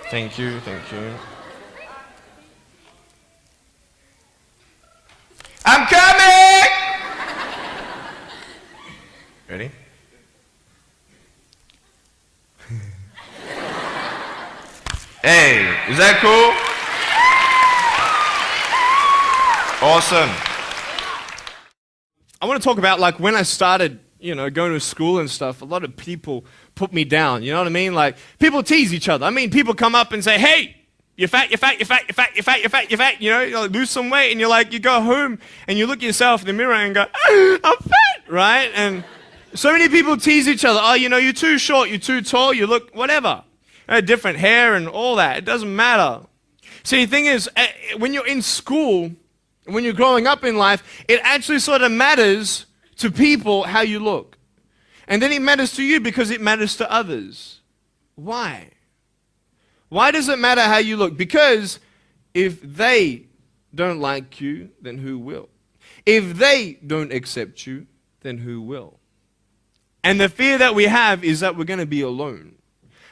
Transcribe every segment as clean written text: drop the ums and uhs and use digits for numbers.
Thank you, thank you. I'm coming! Ready? Hey, is that cool? Awesome. I want to talk about like when I started, going to school and stuff, a lot of people put me down, you know what I mean? Like people tease each other. I mean, people come up and say, hey, you're fat, you're fat, you're fat, you're fat, you're fat, you're fat, you're fat, you like, lose some weight, and you're like, you go home and you look at yourself in the mirror and go, I'm fat, right? And so many people tease each other. Oh, you're too short, you're too tall, you look whatever. Different hair and all that. It doesn't matter. See, the thing is, when you're in school, when you're growing up in life, it actually sort of matters to people how you look. And then it matters to you because it matters to others. Why? Why does it matter how you look? Because if they don't like you, then who will? If they don't accept you, then who will? And the fear that we have is that we're going to be alone.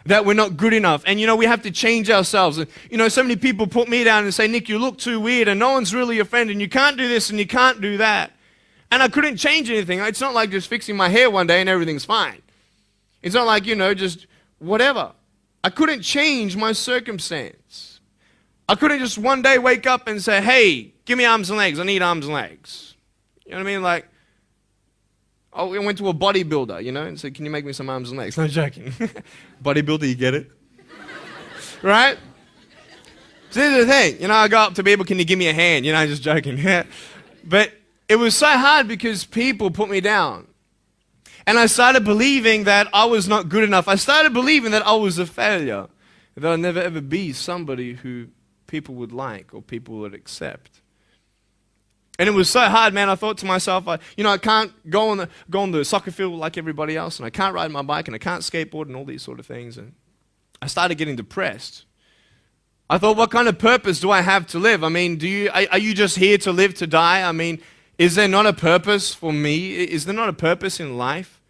That we're not good enough. And we have to change ourselves. And so many people put me down and say, Nick, you look too weird and no one's really your friend and you can't do this and you can't do that. And I couldn't change anything. It's not like just fixing my hair one day and everything's fine. It's not like, just whatever. I couldn't change my circumstance. I couldn't just one day wake up and say, hey, give me arms and legs. I need arms and legs. You know what I mean? Like, I went to a bodybuilder, and said, can you make me some arms and legs? No, joking. Bodybuilder, you get it? Right? So here's the thing. I go up to people, can you give me a hand? Just joking. But it was so hard because people put me down. And I started believing that I was not good enough. I started believing that I was a failure. That I'd never ever be somebody who people would like or people would accept. And it was so hard, man. I thought to myself, I can't go on the soccer field like everybody else, and I can't ride my bike, and I can't skateboard, and all these sort of things. And I started getting depressed. I thought, what kind of purpose do I have to live? I mean, are you just here to live to die? I mean, is there not a purpose for me? Is there not a purpose in life?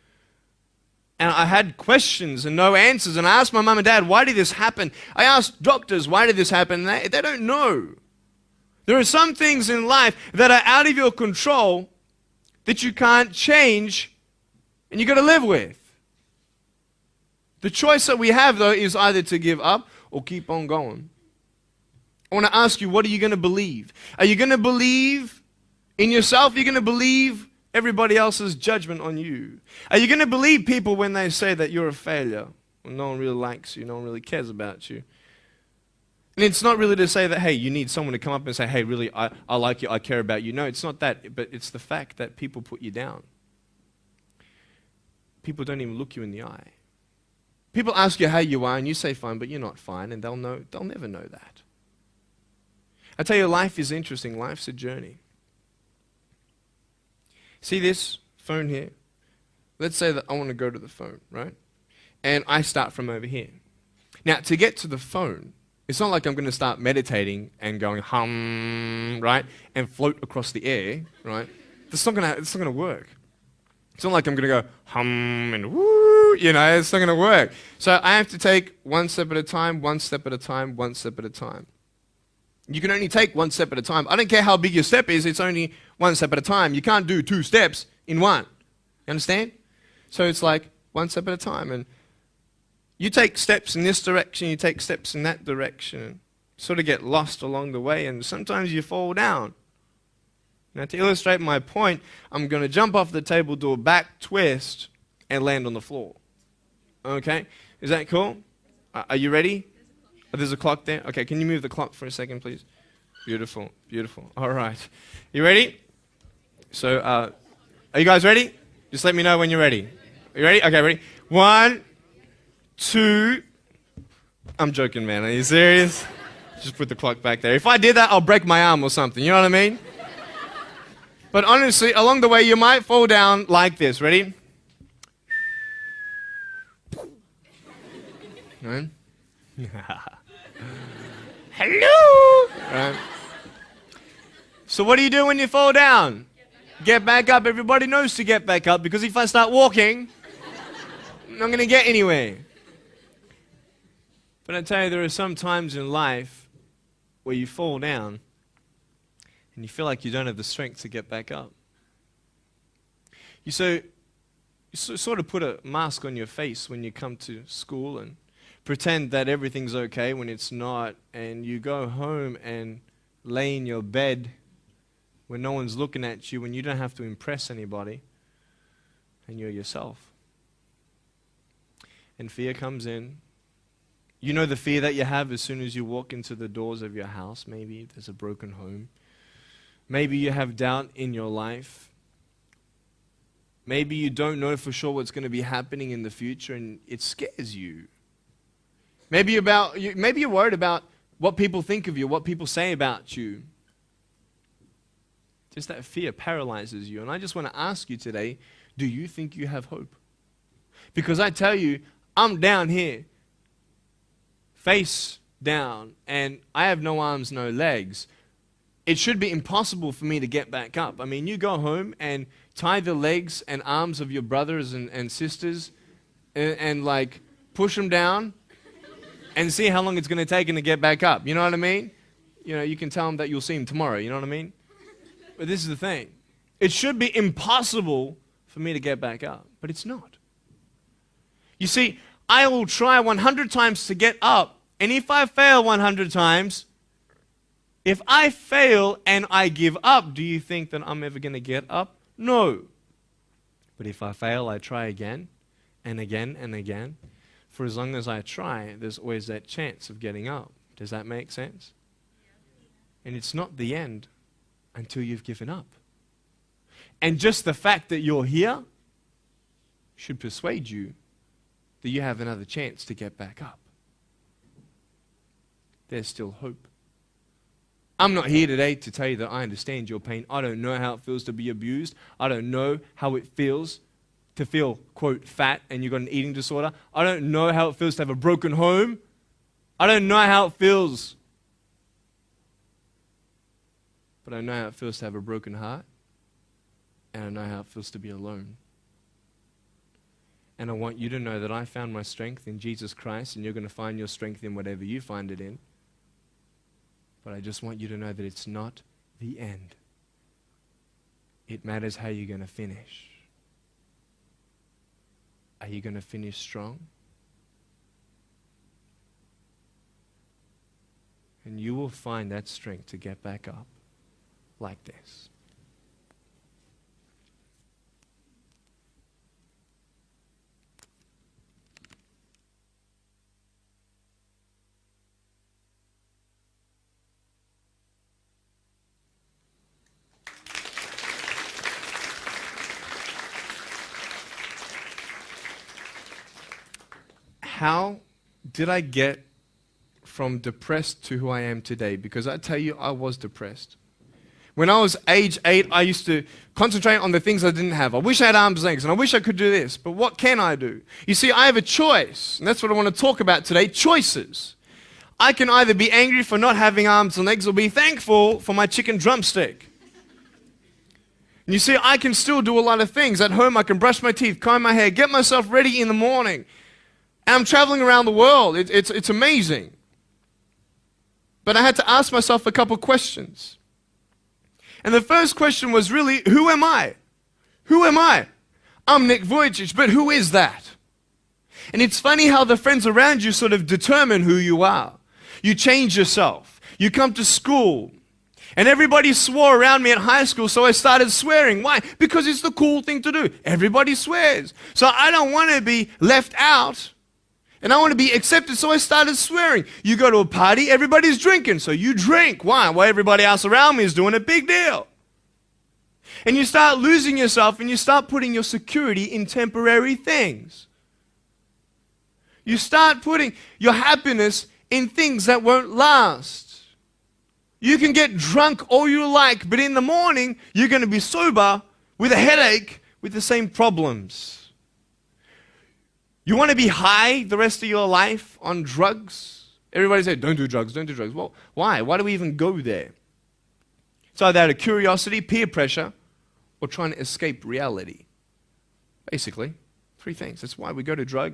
And I had questions and no answers. And I asked my mum and dad, why did this happen? I asked doctors, why did this happen? And they don't know. There are some things in life that are out of your control that you can't change and you got to live with. The choice that we have, though, is either to give up or keep on going. I want to ask you, what are you going to believe? Are you going to believe in yourself? Are you going to believe everybody else's judgment on you? Are you going to believe people when they say that you're a failure? When no one really likes you, no one really cares about you. And it's not really to say that, hey, you need someone to come up and say, hey, really, I like you, I care about you. No, it's not that, but it's the fact that people put you down. People don't even look you in the eye. People ask you how you are, and you say fine, but you're not fine, and they'll never know that. I tell you, life is interesting. Life's a journey. See this phone here? Let's say that I want to go to the phone, right? And I start from over here. Now, to get to the phone, it's not like I'm going to start meditating and going hum, right, and float across the air, right? It's not going to work. It's not like I'm going to go hum and woo, it's not going to work. So I have to take one step at a time, one step at a time, one step at a time. You can only take one step at a time. I don't care how big your step is, it's only one step at a time. You can't do two steps in one. You understand? So it's like one step at a time. And you take steps in this direction, you take steps in that direction, sort of get lost along the way, and sometimes you fall down. Now, to illustrate my point, I'm going to jump off the table, do a back twist, and land on the floor. Okay? Is that cool? Are you ready? Oh, there's a clock there? Okay, can you move the clock for a second, please? Beautiful, beautiful. All right. You ready? So, are you guys ready? Just let me know when you're ready. Are you ready? Okay, ready? 1, 2. I'm joking, man. Are you serious? Just put the clock back there. If I did that, I'll break my arm or something. You know what I mean? But honestly, along the way, you might fall down like this. Ready? Right? Hello! Right. So what do you do when you fall down? Get back up. Everybody knows to get back up, because if I start walking, I'm not going to get anywhere. But I tell you, there are some times in life where you fall down and you feel like you don't have the strength to get back up. You sort of put a mask on your face when you come to school and pretend that everything's okay when it's not, and you go home and lay in your bed when no one's looking at you, when you don't have to impress anybody, and you're yourself. And fear comes in. You know the fear that you have as soon as you walk into the doors of your house. Maybe there's a broken home. Maybe you have doubt in your life. Maybe you don't know for sure what's going to be happening in the future, and it scares you. Maybe you're worried about what people think of you, what people say about you. Just that fear paralyzes you. And I just want to ask you today, do you think you have hope? Because I tell you, I'm down here, face down, and I have no arms, no legs. It should be impossible for me to get back up. I mean, you go home and tie the legs and arms of your brothers and sisters and like push them down and see how long it's going to take them to get back up. You know what I mean? You know, you can tell them that you'll see them tomorrow. You know what I mean? But this is the thing. It should be impossible for me to get back up, but it's not. You see, I will try 100 times to get up, and if I fail 100 times, if I fail and I give up, do you think that I'm ever going to get up? No. But if I fail, I try again and again and again. For as long as I try, there's always that chance of getting up. Does that make sense? And it's not the end until you've given up. And just the fact that you're here should persuade you that you have another chance to get back up. There's still hope. I'm not here today to tell you that I understand your pain. I don't know how it feels to be abused. I don't know how it feels to feel, quote, fat and you've got an eating disorder. I don't know how it feels to have a broken home. I don't know how it feels. But I know how it feels to have a broken heart. And I know how it feels to be alone. And I want you to know that I found my strength in Jesus Christ, and you're going to find your strength in whatever you find it in. But I just want you to know that it's not the end. It matters how you're going to finish. Are you going to finish strong? And you will find that strength to get back up like this. How did I get from depressed to who I am today? Because I tell you, I was depressed. When I was age 8, I used to concentrate on the things I didn't have. I wish I had arms and legs, and I wish I could do this, but what can I do? You see, I have a choice, and that's what I want to talk about today, choices. I can either be angry for not having arms and legs or be thankful for my chicken drumstick. And you see, I can still do a lot of things. At home, I can brush my teeth, comb my hair, get myself ready in the morning. And I'm traveling around the world. It's amazing. But I had to ask myself a couple questions. And the first question was really, who am I? Who am I? I'm Nick Vujicik, but who is that? And it's funny how the friends around you sort of determine who you are. You change yourself. You come to school. And everybody swore around me at high school, so I started swearing. Why? Because it's the cool thing to do. Everybody swears. So I don't want to be left out. And I want to be accepted, so I started swearing. You go to a party, everybody's drinking, so you drink. Why? Well, everybody else around me is doing a big deal. And you start losing yourself, and you start putting your security in temporary things. You start putting your happiness in things that won't last. You can get drunk all you like, but in the morning, you're going to be sober with a headache with the same problems. You want to be high the rest of your life on drugs? Everybody says, don't do drugs, don't do drugs. Well, why? Why do we even go there? It's either out of curiosity, peer pressure, or trying to escape reality. Basically, three things. That's why we go to drugs.